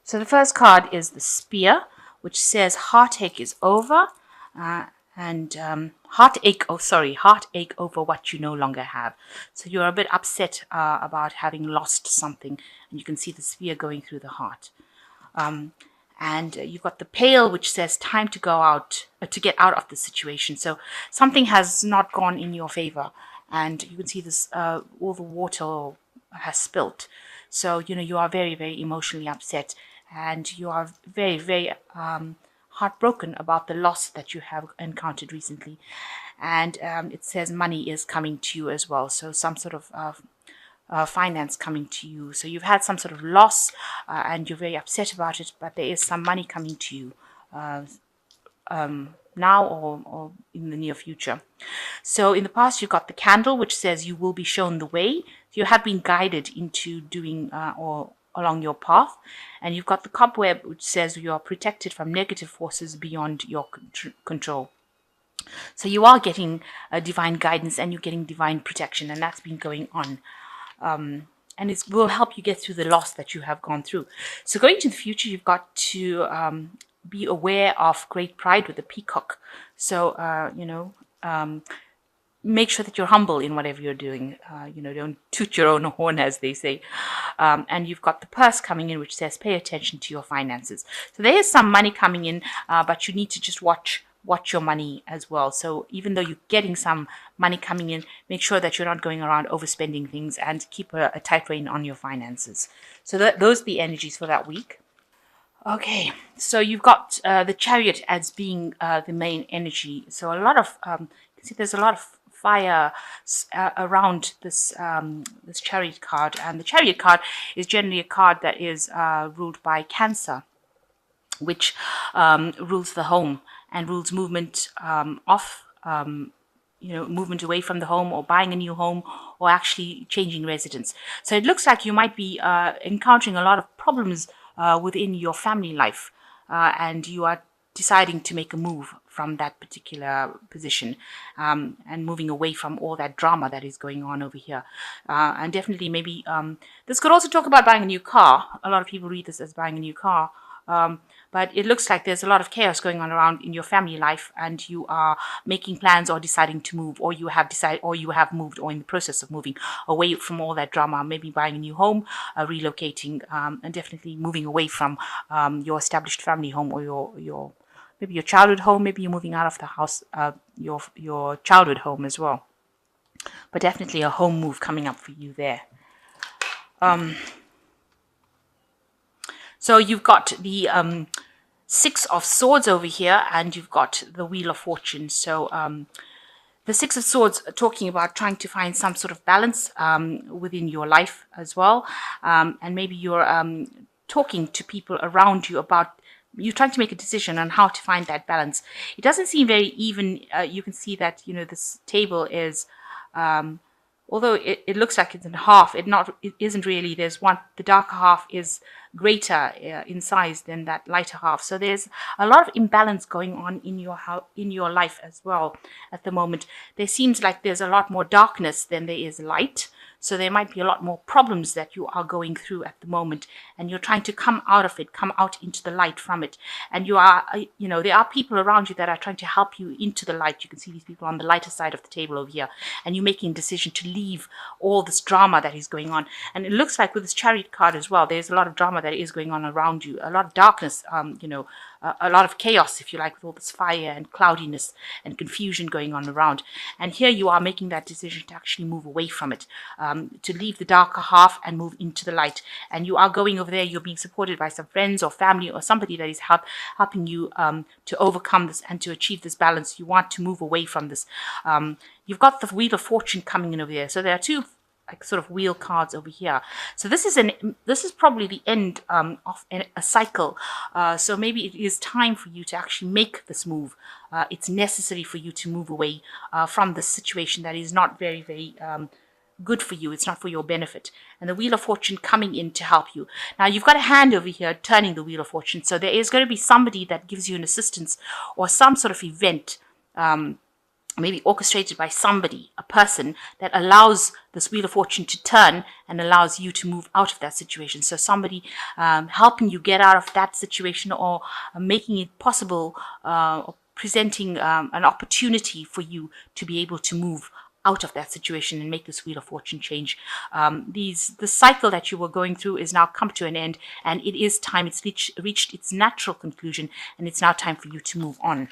So the first card is the Spear, which says heartache is over, and heartache over what you no longer have. So you're a bit upset about having lost something, and you can see the spear going through the heart. And you've got the Pail, which says time to go out, to get out of the situation. So something has not gone in your favor, and you can see this, all the water has spilt. So, you are very, very emotionally upset, and you are very, very heartbroken about the loss that you have encountered recently. And it says money is coming to you as well. So some sort of finance coming to you. So you've had some sort of loss, and you're very upset about it, but there is some money coming to you now or in the near future. So in the past, you've got the Candle, which says you will be shown the way. You have been guided into doing or along your path. And you've got the Cobweb, which says you are protected from negative forces beyond your control. So you are getting divine guidance, and you're getting divine protection, and that's been going on. And it will help you get through the loss that you have gone through. So going to the future, you've got to be aware of great pride with the Peacock. So, make sure that you're humble in whatever you're doing. Don't toot your own horn, as they say. And you've got the Purse coming in, which says pay attention to your finances. So there is some money coming in, but you need to just watch your money as well. So even though you're getting some money coming in, make sure that you're not going around overspending things, and keep a tight rein on your finances. So those are the energies for that week. Okay, so you've got the Chariot as being the main energy. So a lot of, you can see there's a lot of fire around this this Chariot card. And the Chariot card is generally a card that is ruled by Cancer, which rules the home and rules movement movement away from the home, or buying a new home, or actually changing residence. So it looks like you might be encountering a lot of problems within your family life, and you are deciding to make a move from that particular position, and moving away from all that drama that is going on over here. And definitely maybe this could also talk about buying a new car. A lot of people read this as buying a new car. But it looks like there's a lot of chaos going on around in your family life, and you are making plans or deciding to move, or you have decided, or you have moved, or in the process of moving away from all that drama, maybe buying a new home, relocating, and definitely moving away from your established family home, or your maybe your childhood home. Maybe you're moving out of the house, your childhood home as well. But definitely a home move coming up for you there. So you've got the Six of Swords over here, and you've got the Wheel of Fortune. So the Six of Swords are talking about trying to find some sort of balance within your life as well. And maybe you're talking to people around you about, you're trying to make a decision on how to find that balance. It doesn't seem very even. You can see that, this table is, although it looks like it's in half, it isn't really. There's one, the darker half is greater in size than that lighter half. So there's a lot of imbalance going on in your life as well at the moment. There seems like there's a lot more darkness than there is light. So there might be a lot more problems that you are going through at the moment, and you're trying to come out of it, come out into the light from it. And you are, there are people around you that are trying to help you into the light. You can see these people on the lighter side of the table over here, and you're making a decision to leave all this drama that is going on. And it looks like with this Chariot card as well, there's a lot of drama that is going on around you, a lot of darkness, a lot of chaos, if you like, with all this fire and cloudiness and confusion going on around. And here you are making that decision to actually move away from it, to leave the darker half and move into the light. And you are going over there, you're being supported by some friends or family or somebody that is helping you to overcome this and to achieve this balance. You want to move away from this. You've got the Wheel of Fortune coming in over there. So there are two sort of wheel cards over here. So this is probably the end of a cycle. So maybe it is time for you to actually make this move. It's necessary for you to move away from this situation that is not very, very good for you. It's not for your benefit. And the Wheel of Fortune coming in to help you. Now you've got a hand over here turning the Wheel of Fortune. So there is going to be somebody that gives you an assistance or some sort of event maybe orchestrated by somebody, a person that allows this Wheel of Fortune to turn and allows you to move out of that situation. So somebody helping you get out of that situation, or making it possible, or presenting an opportunity for you to be able to move out of that situation and make this Wheel of Fortune change. The cycle that you were going through is now come to an end, and it is time. It's reached its natural conclusion, and it's now time for you to move on.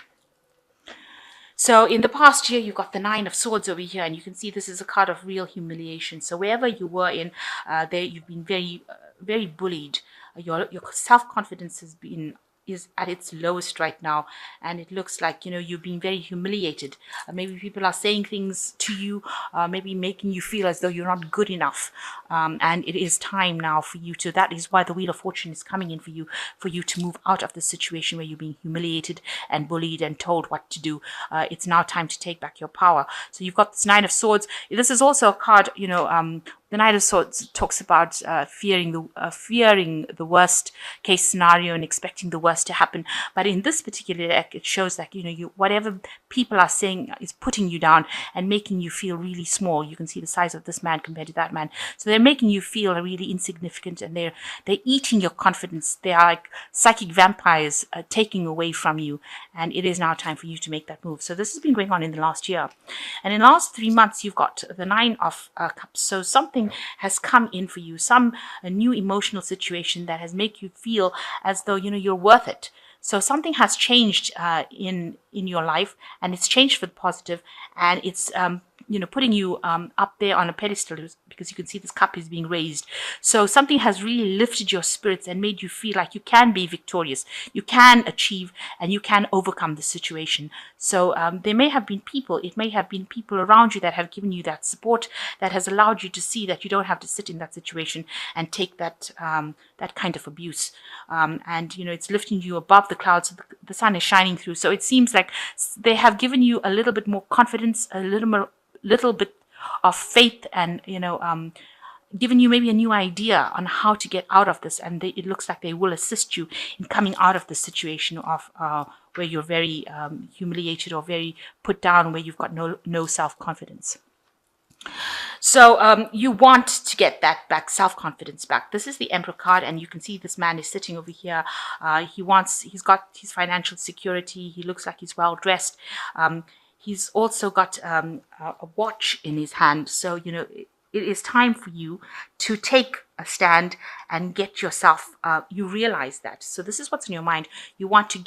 So in the past year, you've got the Nine of Swords over here, and you can see this is a card of real humiliation. So wherever you were in, there you've been very bullied. Your self-confidence is at its lowest right now, and it looks like you've been very humiliated. Maybe people are saying things to you, maybe making you feel as though you're not good enough, and it is time now for you to. That is why the Wheel of Fortune is coming in for you to move out of the situation where you're being humiliated and bullied and told what to do. It's now time to take back your power. So you've got this Nine of Swords. This is also a card, the Knight of Swords talks about fearing the worst case scenario and expecting the worst to happen. But in this particular deck, it shows that whatever people are saying is putting you down and making you feel really small. You can see the size of this man compared to that man. So they're making you feel really insignificant, and they're eating your confidence. They are like psychic vampires taking away from you. And it is now time for you to make that move. So this has been going on in the last year, and in the last 3 months, you've got the Nine of Cups. So something has come in for you, a new emotional situation that has made you feel as though you're worth it. So something has changed in your life, and it's changed for the positive, and it's putting you up there on a pedestal, because you can see this cup is being raised. So something has really lifted your spirits and made you feel like you can be victorious, you can achieve, and you can overcome the situation. So it may have been people around you that have given you that support, that has allowed you to see that you don't have to sit in that situation and take that kind of abuse. And it's lifting you above the clouds. The sun is shining through. So it seems like they have given you a little bit more confidence, a little bit of faith, and given you maybe a new idea on how to get out of this. And it looks like they will assist you in coming out of the situation of where you're very humiliated or very put down, where you've got no self-confidence. So you want to get that back, self-confidence back. This is the Emperor card, and you can see this man is sitting over here. He's got his financial security. He looks like he's well dressed. He's also got a watch in his hand. So it is time for you to take a stand and get yourself, you realize that. So this is what's in your mind. You want to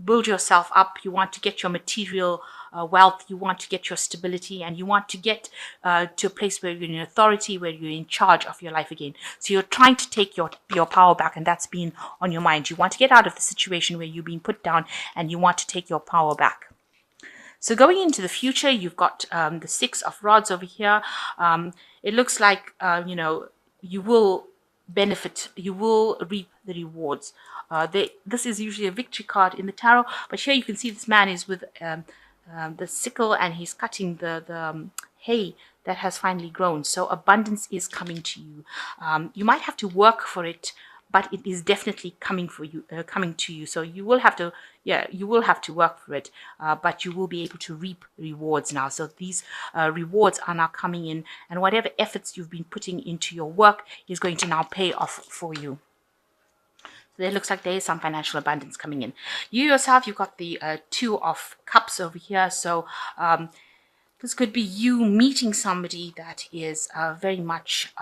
build yourself up. You want to get your material wealth. You want to get your stability, and you want to get to a place where you're in authority, where you're in charge of your life again. So you're trying to take your power back, and that's been on your mind. You want to get out of the situation where you're being put down, and you want to take your power back. So going into the future, you've got the Six of Rods over here. It looks like, you will benefit, you will reap the rewards. This is usually a victory card in the tarot, but here you can see this man is with the sickle, and he's cutting the hay that has finally grown. So abundance is coming to you. You might have to work for it, but it is definitely coming to you. So you will have to work for it, but you will be able to reap rewards now. So these rewards are now coming in, and whatever efforts you've been putting into your work is going to now pay off for you. So it looks like there is some financial abundance coming in. You yourself, you've got the Two of Cups over here. So this could be you meeting somebody that is very much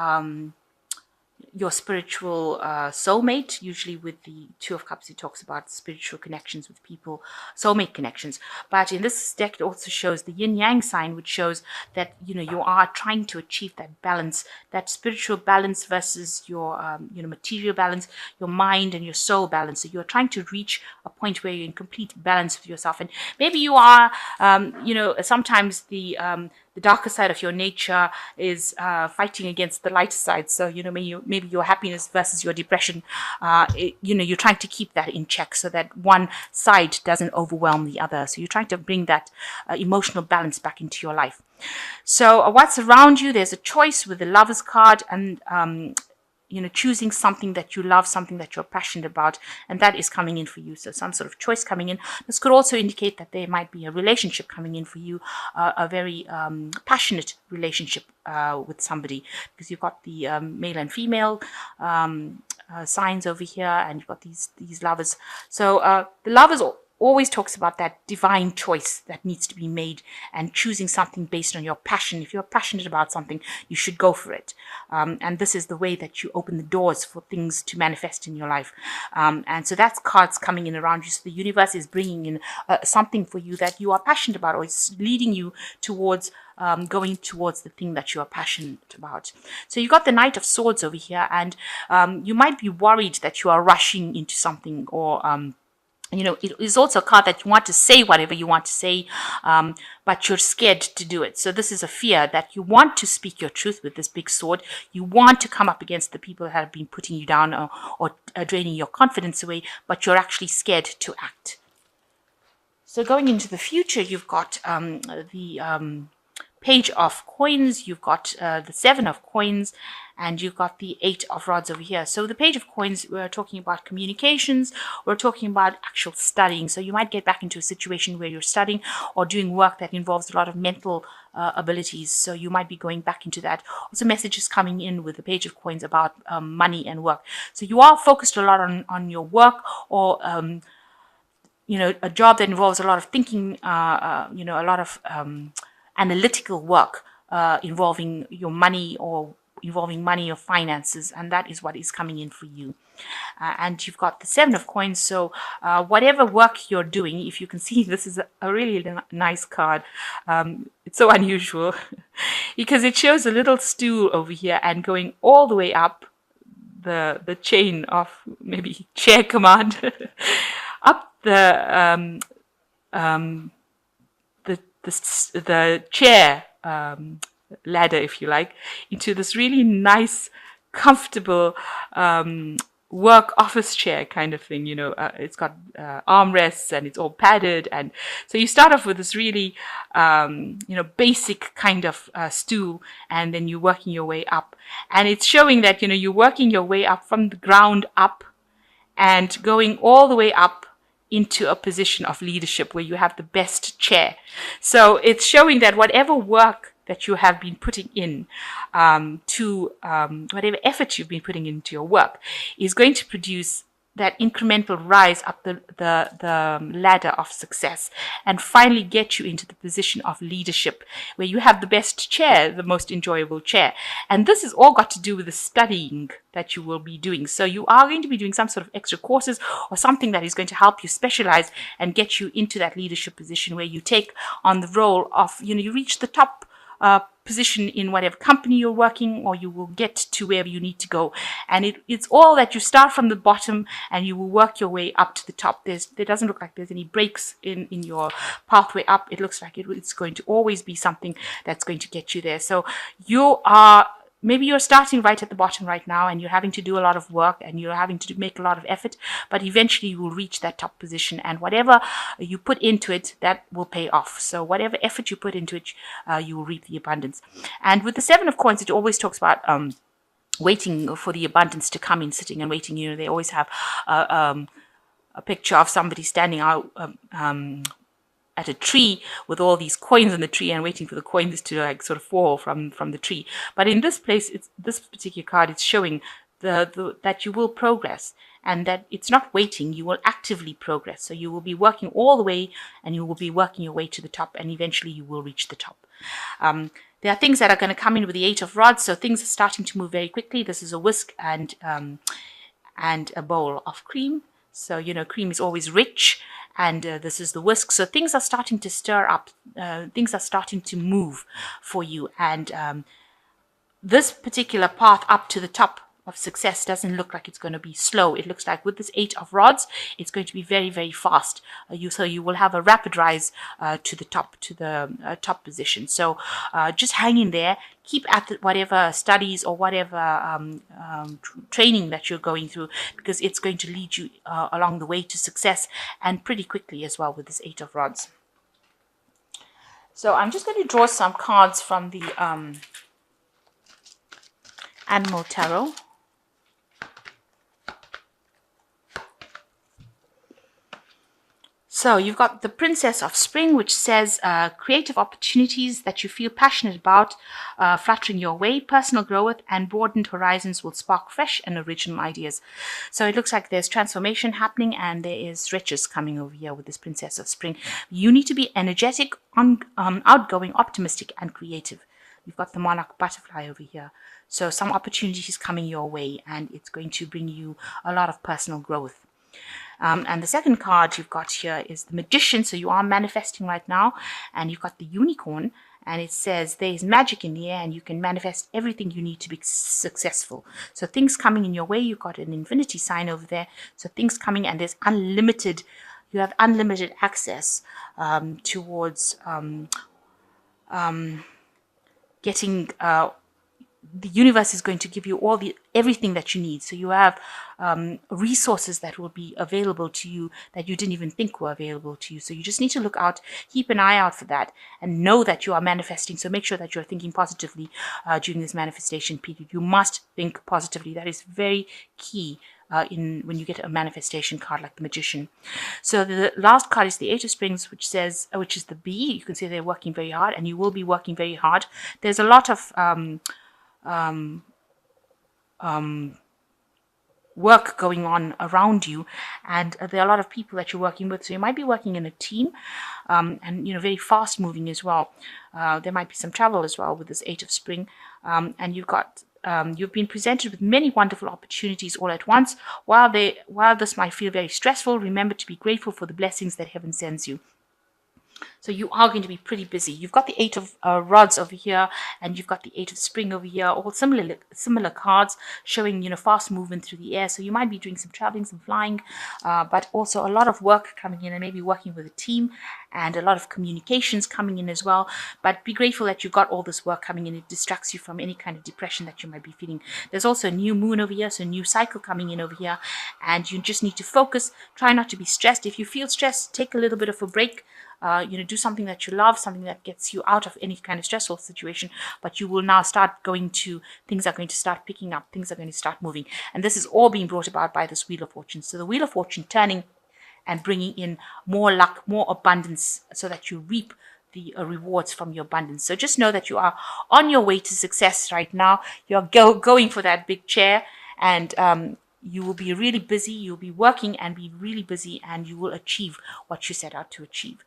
your spiritual soulmate. Usually with the Two of Cups, it talks about spiritual connections with people, soulmate connections. But in this deck, it also shows the yin-yang sign, which shows that you are trying to achieve that balance, that spiritual balance versus your material balance, your mind and your soul balance. So you're trying to reach a point where you're in complete balance with yourself. And maybe you are, sometimes the darker side of your nature is fighting against the lighter side. So maybe your happiness versus your depression, you're trying to keep that in check so that one side doesn't overwhelm the other. So you're trying to bring that emotional balance back into your life. So what's around you, there's a choice with the Lovers card, and choosing something that you love, something that you're passionate about, and that is coming in for you. So some sort of choice coming in. This could also indicate that there might be a relationship coming in for you, a very passionate relationship with somebody, because you've got the male and female signs over here, and you've got these lovers. So the lovers always talks about that divine choice that needs to be made and choosing something based on your passion. If you're passionate about something, you should go for it. And this is the way that you open the doors for things to manifest in your life. And so that's cards coming in around you. So the universe is bringing in something for you that you are passionate about, or it's leading you towards going towards the thing that you are passionate about. So you got the Knight of Swords over here, and you might be worried that you are rushing into something, or it is also a card that you want to say whatever you want to say, but you're scared to do it. So this is a fear that you want to speak your truth with this big sword. You want to come up against the people that have been putting you down, or draining your confidence away, but you're actually scared to act. So going into the future, you've got the Page of Coins, you've got the Seven of Coins, and you've got the Eight of Rods over here. So the Page of Coins, we're talking about communications, we're talking about actual studying. So you might get back into a situation where you're studying or doing work that involves a lot of mental abilities. So you might be going back into that. Also messages coming in with the Page of Coins about money and work. So you are focused a lot on your work, or a job that involves a lot of thinking, a lot of analytical work involving your money, or involving money or finances, and that is what is coming in for you. And you've got the Seven of Coins. So whatever work you're doing, if you can see, this is a really nice card. It's so unusual because it shows a little stool over here and going all the way up the chain of maybe chair command up the chair ladder, if you like, into this really nice, comfortable work office chair kind of thing. It's got armrests, and it's all padded, and so you start off with this really basic kind of stool, and then you're working your way up, and it's showing that you're working your way up from the ground up and going all the way up into a position of leadership where you have the best chair. So it's showing that whatever work that you have been putting in whatever effort you've been putting into your work is going to produce that incremental rise up the ladder of success, and finally get you into the position of leadership where you have the best chair, the most enjoyable chair. And this is all got to do with the studying that you will be doing. So you are going to be doing some sort of extra courses or something that is going to help you specialize and get you into that leadership position where you take on the role of, you reach the top position in whatever company you're working, or you will get to wherever you need to go. And it's all that you start from the bottom and you will work your way up to the top. There doesn't look like there's any breaks in your pathway up. It looks like it's going to always be something that's going to get you there. So maybe you're starting right at the bottom right now, and you're having to do a lot of work, and you're having to make a lot of effort, but eventually you will reach that top position, and whatever you put into it, that will pay off. So whatever effort you put into it, you will reap the abundance. And with the Seven of Coins, it always talks about waiting for the abundance to come in, sitting and waiting. They always have a picture of somebody standing out at a tree with all these coins in the tree and waiting for the coins to sort of fall from the tree. But in this place, this particular card, it's showing that you will progress, and that it's not waiting, you will actively progress. So you will be working all the way, and you will be working your way to the top, and eventually you will reach the top. There are things that are going to come in with the Eight of Rods, so things are starting to move very quickly. This is a whisk and a bowl of cream. So, cream is always rich, and this is the whisk. So things are starting to stir up. Things are starting to move for you. And this particular path up to the top of success doesn't look like it's going to be slow. It looks like with this Eight of Rods, it's going to be very, very fast. So you will have a rapid rise to the top position. So just hang in there. Keep at whatever studies or whatever training that you're going through, because it's going to lead you along the way to success, and pretty quickly as well with this Eight of Rods. So I'm just going to draw some cards from the Animal Tarot. So you've got the Princess of Spring, which says creative opportunities that you feel passionate about, fluttering your way, personal growth and broadened horizons will spark fresh and original ideas. So it looks like there's transformation happening and there is riches coming over here with this Princess of Spring. You need to be energetic, outgoing, optimistic and creative. You've got the monarch butterfly over here. So some opportunities coming your way and it's going to bring you a lot of personal growth. And the second card you've got here is the Magician. So you are manifesting right now. And you've got the Unicorn. And it says there is magic in the air and you can manifest everything you need to be successful. So things coming in your way. You've got an infinity sign over there. So things coming and there's unlimited, you have unlimited access towards getting the universe is going to give you everything that you need. So you have resources that will be available to you that you didn't even think were available to you. So you just need to look out, keep an eye out for that and know that you are manifesting. So make sure that you're thinking positively during this manifestation period. You must think positively. That is very key when you get a manifestation card like the Magician. So the last card is the Eight of Springs, which says, which is the bee. You can see they're working very hard and you will be working very hard. There's a lot of work going on around you and there are a lot of people that you're working with, so you might be working in a team and very fast moving as well. There might be some travel as well with this Eight of Spring, and you've been presented with many wonderful opportunities all at once. While this might feel very stressful, remember to be grateful for the blessings that heaven sends you. So you are going to be pretty busy. You've got the Eight of Rods over here, and you've got the Eight of Spring over here, all similar cards showing, fast movement through the air. So you might be doing some traveling, some flying, but also a lot of work coming in and maybe working with a team and a lot of communications coming in as well. But be grateful that you've got all this work coming in. It distracts you from any kind of depression that you might be feeling. There's also a new moon over here, so a new cycle coming in over here, and you just need to focus. Try not to be stressed. If you feel stressed, take a little bit of a break. Do something that you love, something that gets you out of any kind of stressful situation, but you will now start things are going to start picking up, things are going to start moving. And this is all being brought about by this Wheel of Fortune. So the Wheel of Fortune turning and bringing in more luck, more abundance, so that you reap the rewards from your abundance. So just know that you are on your way to success right now. You're going for that big chair, and you will be really busy. You'll be working and be really busy, and you will achieve what you set out to achieve.